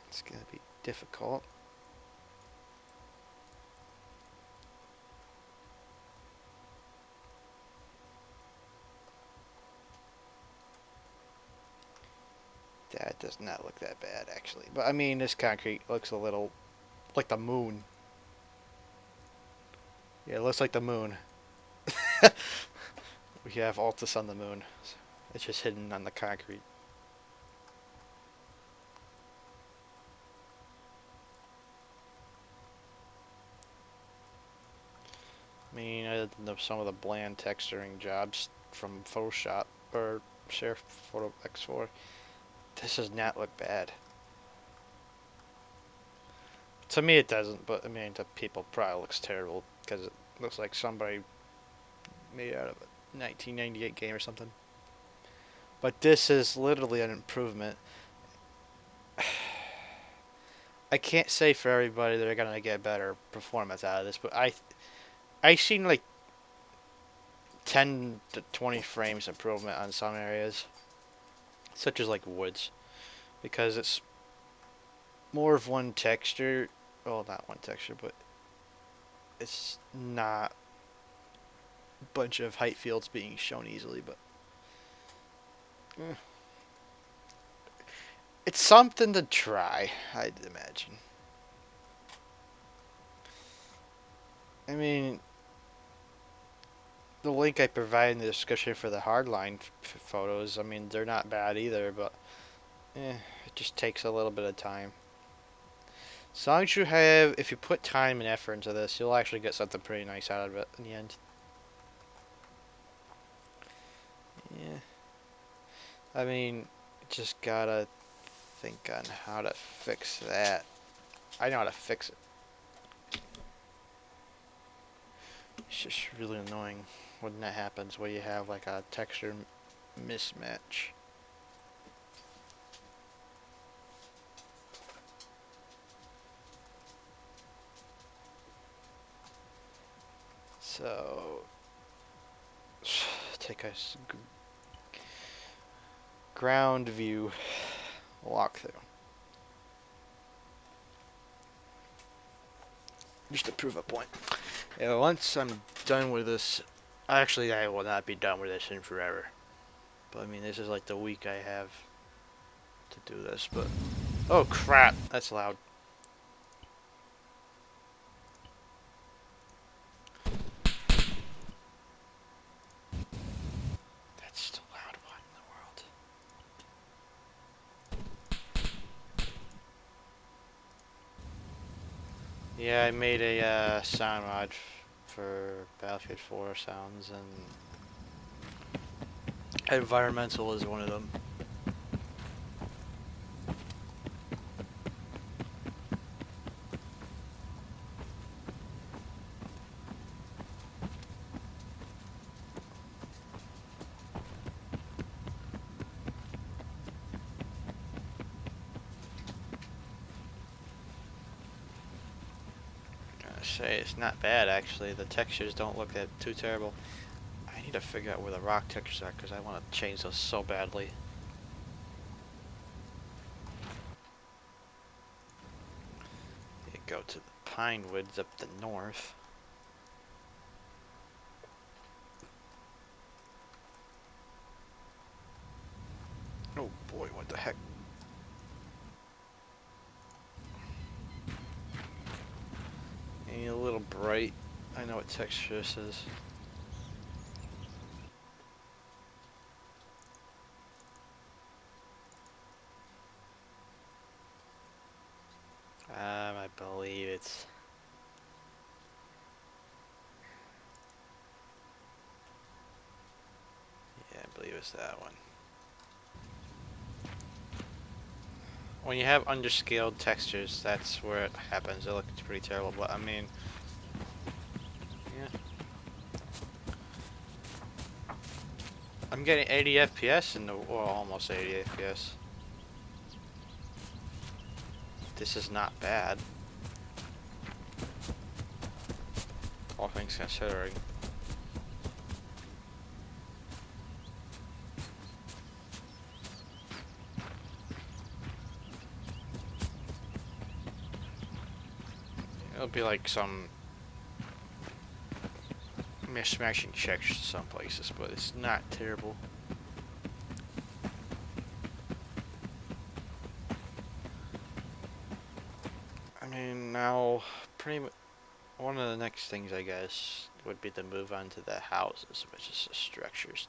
Speaker 2: it's gonna be difficult. That does not look that bad, actually. But I mean, this concrete looks a little like the moon. Yeah, it looks like the moon. We have Altus on the moon. It's just hidden on the concrete. I mean, I did some of the bland texturing jobs from Photoshop or Share Photo X4. This does not look bad. To me, it doesn't, but I mean, to people, it probably looks terrible because it looks like somebody made it out of a 1998 game or something. But this is literally an improvement. I can't say for everybody they're gonna get better performance out of this, but I seen like 10 to 20 frames improvement on some areas, such as like woods, because it's more of one texture. Well, not one texture, but it's not a bunch of height fields being shown easily. But eh, it's something to try, I'd imagine. I mean, the link I provide in the description for the hardline photos, I mean, they're not bad either, but it just takes a little bit of time. As long as you have, if you put time and effort into this, you'll actually get something pretty nice out of it in the end. Yeah. I mean, just gotta think on how to fix that. I know how to fix it. It's just really annoying when that happens, where you have like a texture mismatch. So, take a ground view walkthrough. Just to prove a point. Yeah, once I'm done with this, actually I will not be done with this in forever. But I mean, this is like the week I have to do this, but... Oh crap, that's loud. That's the loud one in the world. Yeah, I made a sound mod for Battlefield 4 sounds, and environmental is one of them. I say it's not bad actually. The textures don't look that too terrible. I need to figure out where the rock textures are because I want to change those so badly. go to the pine woods up the north. Oh boy, what the heck? Ain't a little bright. I know what texture this is. I believe it's... Yeah, I believe it's that one. When you have underscaled textures, that's where it happens. It looks pretty terrible, but I mean... Yeah. I'm getting 80 FPS in the... Well, almost 80 FPS. This is not bad. All things considering. It'll be like some mishmashing checks some places, but it's not terrible. I mean, now, pretty much, one of the next things, I guess, would be to move on to the houses, which is the structures.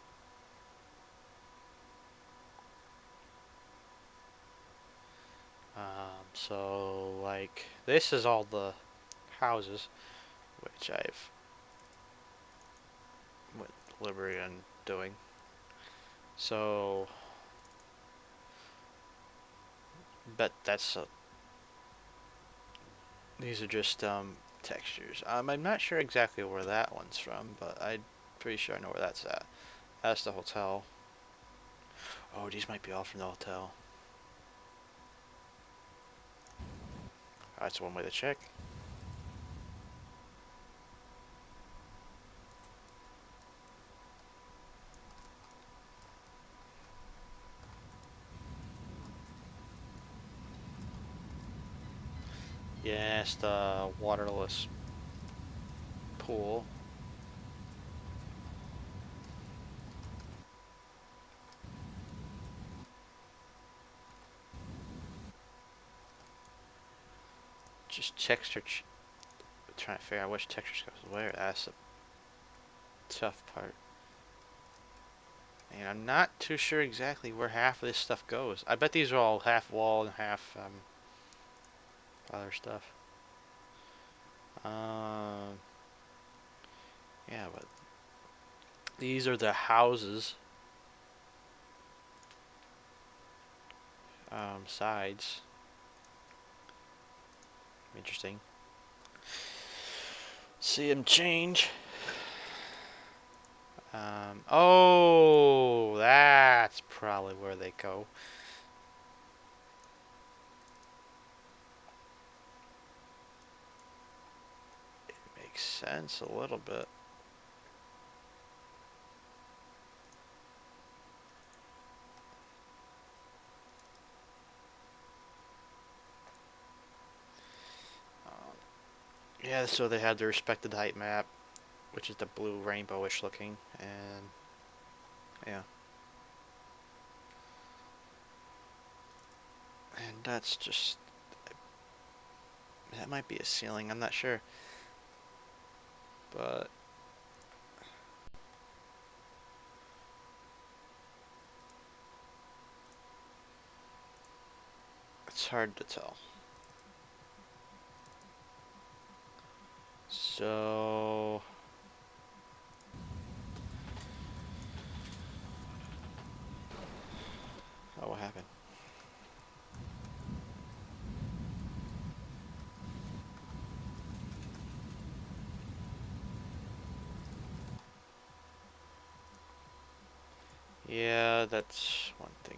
Speaker 2: So, like, this is all the houses, which I've went deliberate on doing. So, but that's these are just textures. I'm not sure exactly where that one's from, but I'm pretty sure I know where that's at. That's the hotel. Oh, these might be all from the hotel. That's one way to check. Yes, the waterless pool. Just texture. Trying to figure out which texture goes where. That's the tough part. And I'm not too sure exactly where half of this stuff goes. I bet these are all half wall and half other stuff. Yeah, but these are the houses. Sides. Interesting. See them change. Oh, that's probably where they go. It makes sense a little bit. Yeah, so they had the respected height map, which is the blue rainbowish looking, and yeah. And that's just, that might be a ceiling, I'm not sure. But it's hard to tell. So oh, what happened? Yeah, that's one thing.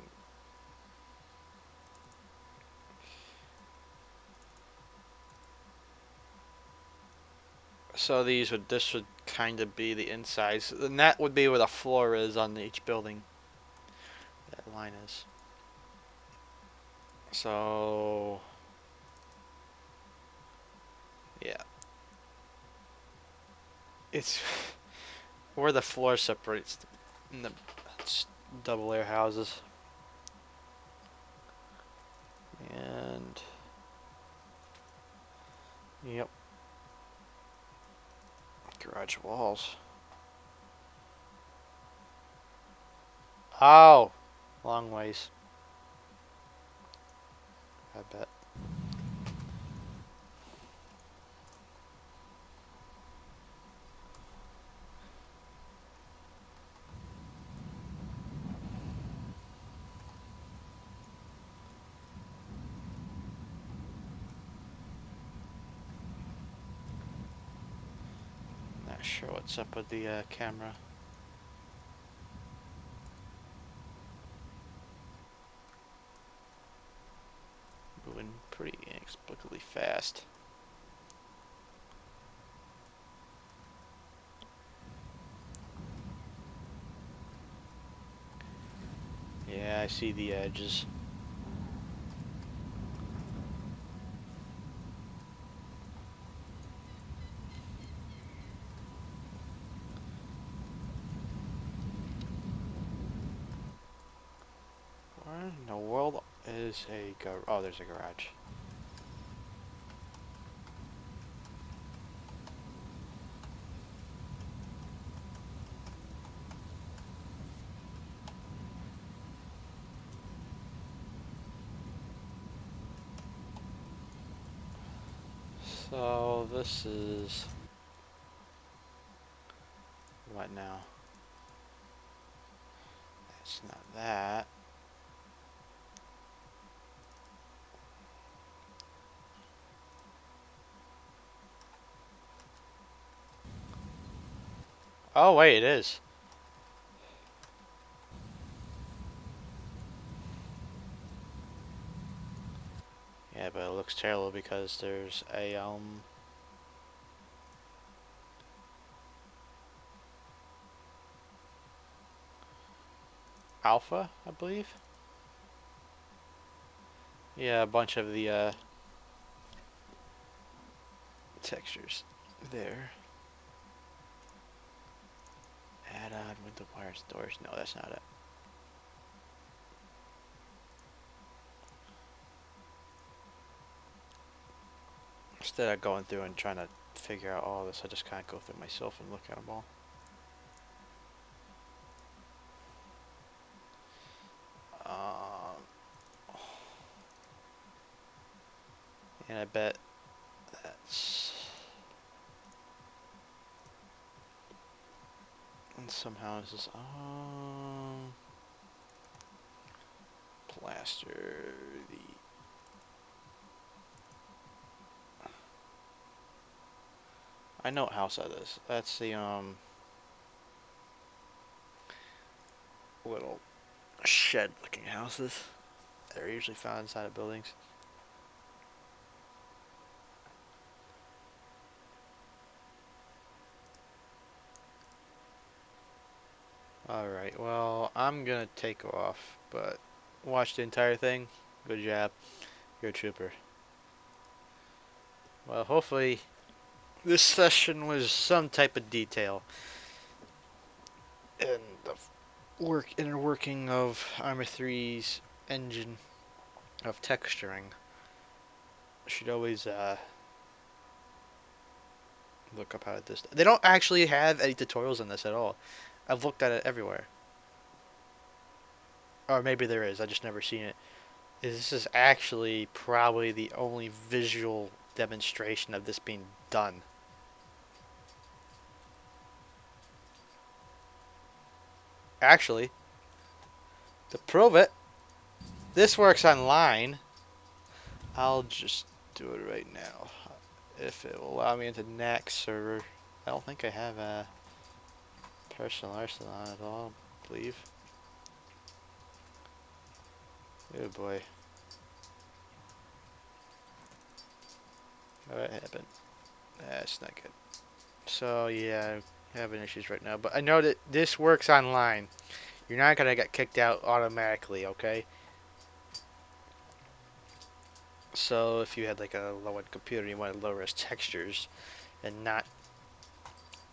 Speaker 2: So this would kind of be the insides, and that would be where the floor is on each building. That line is. So Yeah. It's where the floor separates in the double layer houses. And yep. Garage walls. Oh! Long ways. I bet. Not sure what's up with the camera. Moving pretty inexplicably fast. Yeah, I see the edges. Where in the world is a garage? Oh, there's a garage. So this is what now? It's not that. Oh wait, it is. Yeah, but it looks terrible because there's a alpha, I believe. Yeah, a bunch of the textures there. Add-on window wires, doors. No, that's not it. Instead of going through and trying to figure out all this, I just kind of go through myself and look at them all. And I bet that's in some houses. Plaster the. I know what house that is. That's the little shed-looking houses. They're usually found inside of buildings. Alright, well, I'm gonna take off, but watch the entire thing. Good job. You're a trooper. Well, hopefully this session was some type of detail in the inner working of Arma 3's engine of texturing. Should always look up how to do this. They don't actually have any tutorials on this at all. I've looked at it everywhere. Or maybe there is, I just never seen it. This is actually probably the only visual demonstration of this being done. Actually, to prove it, this works online. I'll just do it right now. If it will allow me into next server. I don't think I have a personal arsenal on at all, I believe. Oh boy. What happened? That's not good. So yeah, I'm having issues right now. But I know that this works online. You're not gonna get kicked out automatically, okay? So if you had like a low-end computer and you wanted low-res textures and not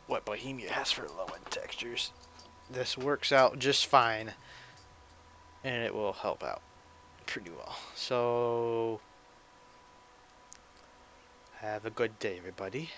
Speaker 2: what Bohemia has for low-end textures, this works out just fine and it will help out pretty well. So have a good day, everybody.